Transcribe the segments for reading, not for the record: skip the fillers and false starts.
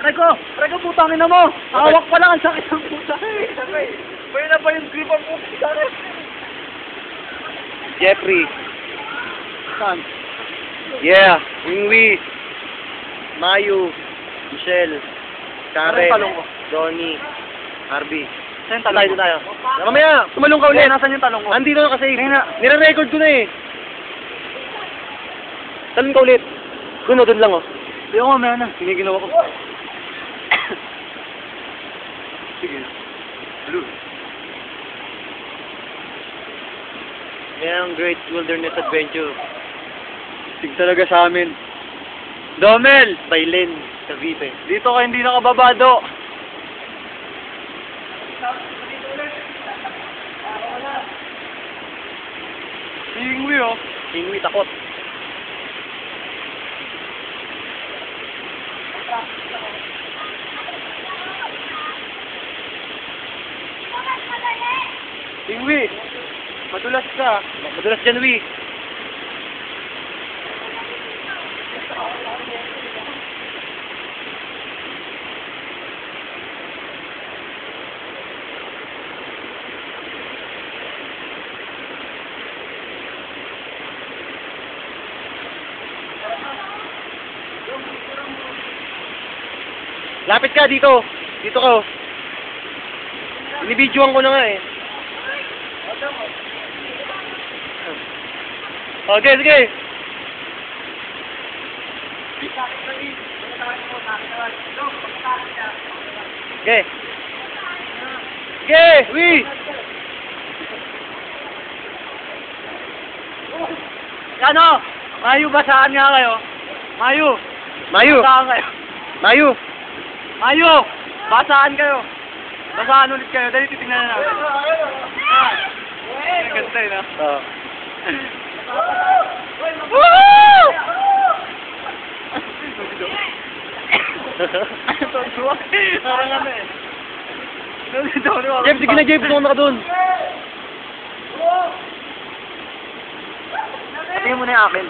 Rego, putang ina mo! Hawak pa lang, ang sakit ng puta. May na pa yung grip ang puta sa akin. Jeffrey. Saan? Yeah. Wingwi. Mayu. Michelle. Karen. Ano yung talong ko? Donnie. Harvey. Saan yung talong ko? Tayo. Mamaya, tumalong ka ulit. Nasaan yung talong ko? Andito na kasi. Ngayon na. Nire-record ko na eh. Talon ka ulit. Doon lang oh. Hindi ako, meron na. Siniginawa ko. Sige. Blue. Yan ang Great Wilderness Adventure. Sig talaga sa amin. Domel! By Len Cavite. Dito ka hindi nakababado. Ingwi oh. Ingwi takot. Ingwi! Madulas ka. Madulas dyan, Wi. Lapit ka dito. Dito ka. Oh. Binibidyoan ko na nga eh. Okay, sige. Okay. Sige, Wi. Ano? Mayu, basaan nga kayo. Mayu! Mayu. Basaan kayo. Mayu. Mayu! Basaan kayo. Basaan ulit kayo. Dali titignan na natin. Ang ganda yun ah. Oh. Woo! Tontuwa. Parang ano eh. Jeff, sige na Jeff. Gusto ka doon. Tingnan mo na yung akin.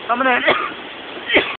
Tama na yun.